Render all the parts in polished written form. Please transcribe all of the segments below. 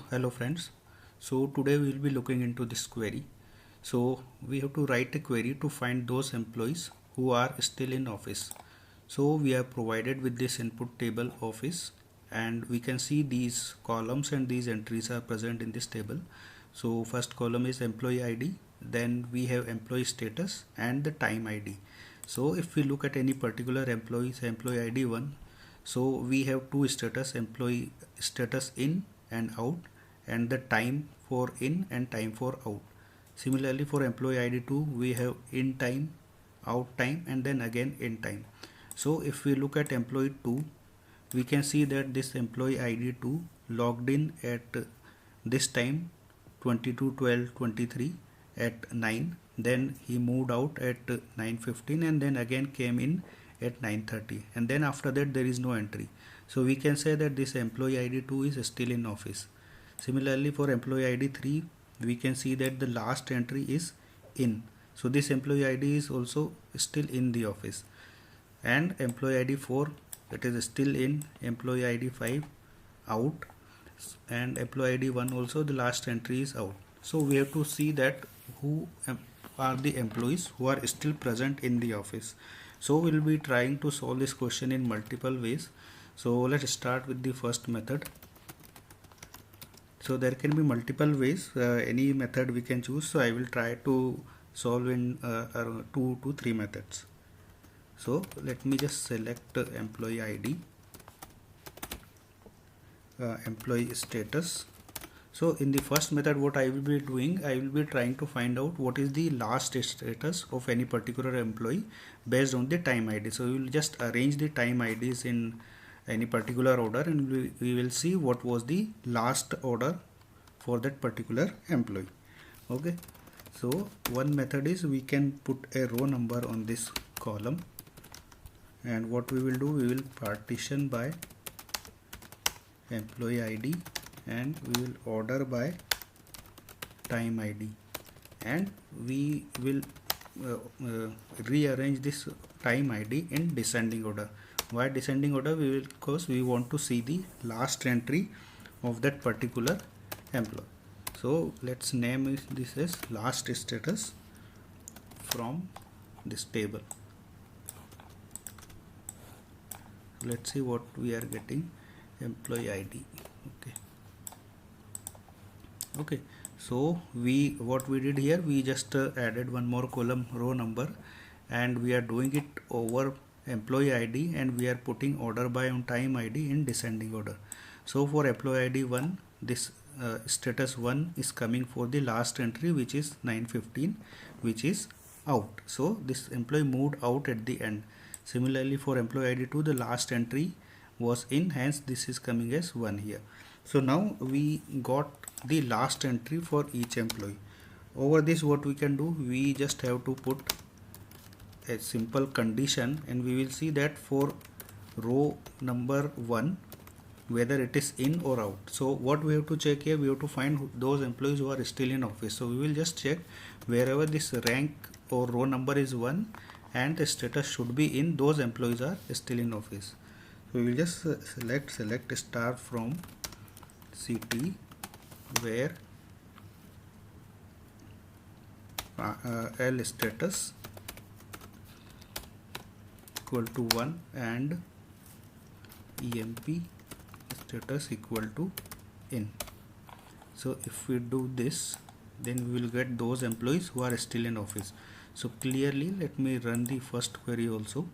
Hello friends. So today we will be looking into this query. So we have to write a query to find those employees who are still in office. So we are provided with this input table office, and we can see these columns and these entries are present in this table. So first column is employee ID, then we have employee status and the time ID. So if we look at any particular employee, say employee ID 1, so we have two status, employee status in and out, and the time for in and time for out. Similarly for employee ID 2, we have in time, out time, and then again in time. So if we look at employee 2, we can see that this employee ID 2 logged in at this time 22/12/23 at 9, then he moved out at 9:15 and then again came in at 9:30, and then after that there is no entry. So we can say that this employee ID 2 is still in office. Similarly for employee ID 3, we can see that the last entry is in. So this employee ID is also still in the office. And employee ID 4, it is still in. Employee ID 5 out, and employee ID 1 also, the last entry is out. So we have to see that who are the employees who are still present in the office. So we'll be trying to solve this question in multiple ways. So let's start with the first method. So there can be multiple ways, any method we can choose. So I will try to solve in 2 to 3 methods. So let me just select employee ID, employee status. So in the first method, what I will be doing, I will be trying to find out what is the last status of any particular employee based on the time ID. So we will just arrange the time IDs in any particular order, and we will see what was the last order for that particular employee. Okay, so one method is we can put a row number on this column, and what we will do, we will partition by employee ID and we will order by time ID, and we will rearrange this time ID in descending order. Why descending order? Because we want to see the last entry of that particular employee. So let's name this as last status from this table. Let's see what we are getting. Employee ID. Okay, so what we did here, we just added one more column, row number, and we are doing it over employee ID, and we are putting order by on time ID in descending order. So for employee ID 1, this status 1 is coming for the last entry, which is 9:15, which is out. So this employee moved out at the end. Similarly for employee ID 2, the last entry was in, hence this is coming as 1 here. So now we got the last entry for each employee. Over this, what we can do, we just have to put a simple condition, and we will see that for row number 1, whether it is in or out. So what we have to check here, we have to find those employees who are still in office. So we will just check wherever this rank or row number is 1 and the status should be in, those employees are still in office. So we will just select star from CT where L status equal to 1 and EMP status equal to in. So if we do this, then we will get those employees who are still in office. So clearly, let me run the first query also.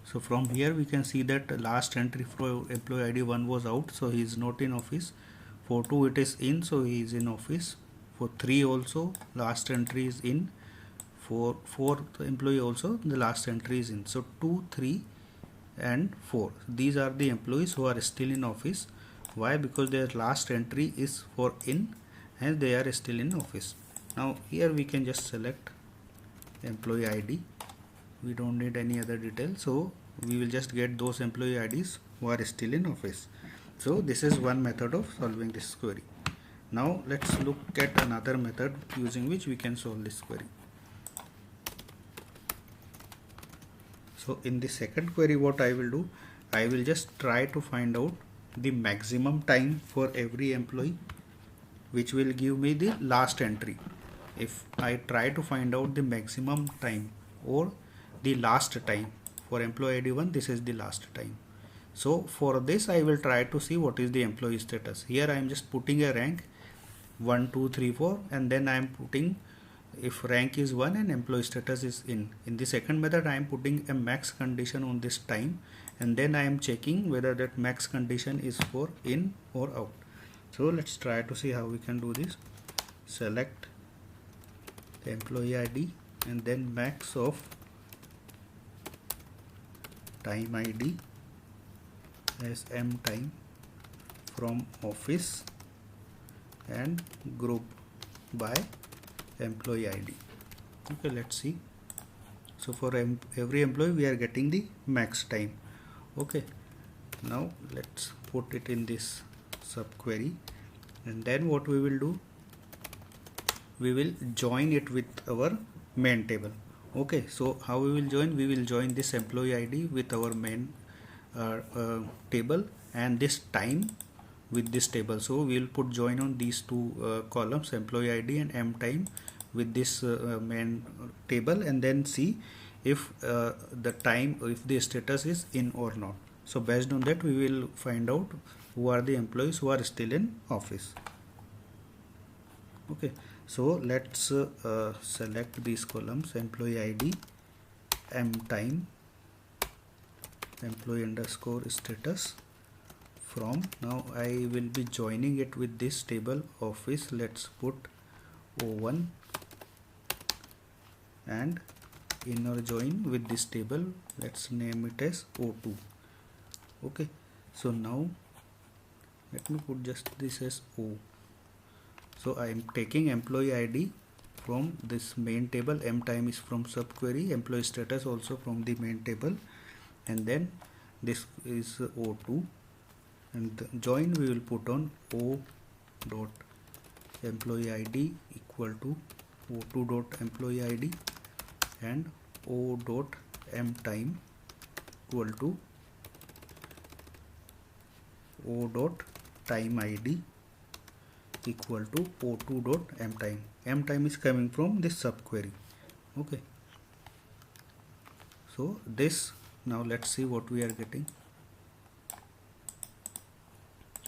So from here we can see that last entry for employee ID 1 was out, so he is not in office. For 2 it is in, so he is in office. For 3 also last entry is in. For 4 employee also the last entry is in. So 2, 3 and 4, these are the employees who are still in office. Why? Because their last entry is for in, and they are still in office. Now here we can just select employee ID. We don't need any other detail, so we will just get those employee IDs who are still in office. So this is one method of solving this query. Now let's look at another method using which we can solve this query. So in the second query, what I will do, I will just try to find out the maximum time for every employee, which will give me the last entry. If I try to find out the maximum time or the last time for employee ID 1, this is the last time. So for this I will try to see what is the employee status. Here I am just putting a rank 1, 2, 3, 4, and then I am putting if rank is 1 and employee status is in. In the second method I am putting a max condition on this time, and then I am checking whether that max condition is for in or out. So let's try to see how we can do this. Select the employee ID and then max of time ID as m time from office and group by employee ID. Okay, let's see. So for every employee we are getting the max time. Okay, now let's put it in this subquery, and then what we will do, we will join it with our main table. Okay, so how we will join? We will join this employee ID with our main table and this time with this table. So we will put join on these two columns, employee ID and m time, with this main table, and then see if the time, if the status is in or not. So based on that we will find out who are the employees who are still in office. Okay, so let's select these columns, employee ID, m time, employee underscore status from. Now I will be joining it with this table office. Let's put O1 and inner join with this table. Let's name it as O2. Okay, so now let me put just this as O. So I am taking employee ID from this main table, m time is from subquery, employee status also from the main table, and then this is O2, and the join we will put on O dot employee ID equal to O2 dot employee ID and O dot m time equal to O dot time ID equal to O2 dot m time. M time is coming from this subquery. Okay, so this, now let's see what we are getting.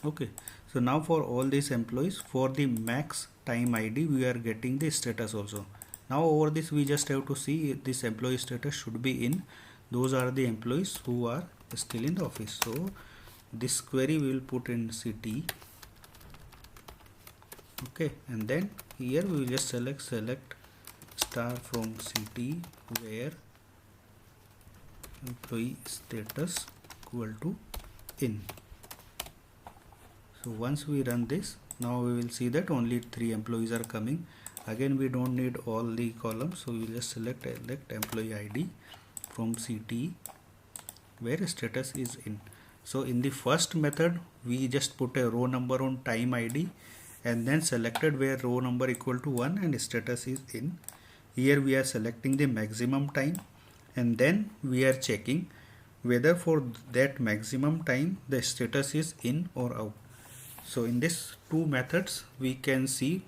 Okay, so now for all these employees, for the max time ID we are getting the status also. Now over this we just have to see if this employee status should be in. Those are the employees who are still in the office. So this query we will put in CT. Okay, and then here we will just select star from CT where employee status equal to in. So once we run this, now we will see that only 3 employees are coming. Again we don't need all the columns, so we will just select employee ID from CT where status is in. So in the first method we just put a row number on time ID and then selected where row number equal to 1 and status is in. Here we are selecting the maximum time, and then we are checking whether for that maximum time the status is in or out. So in these two methods we can see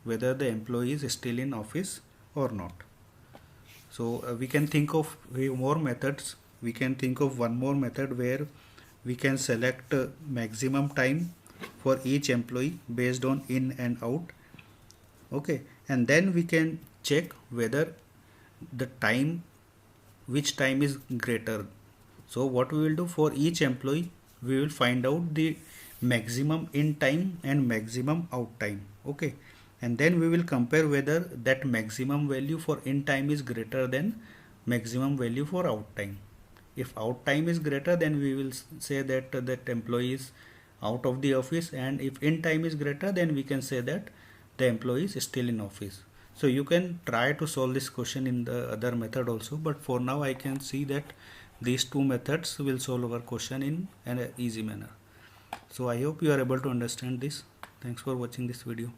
whether the employee is still in office or not. So we can think of more methods. We can think of one more method where we can select maximum time for each employee based on in and out. Okay, and then we can check whether the time, which time is greater. So what we will do, for each employee we will find out the maximum in time and maximum out time. Okay, and then we will compare whether that maximum value for in time is greater than maximum value for out time. If out time is greater, then we will say that that employee is out of the office, and if in time is greater, then we can say that the employee is still in office. So you can try to solve this question in the other method also, but for now I can see that these two methods will solve our question in an easy manner. So I hope you are able to understand this. Thanks for watching this video.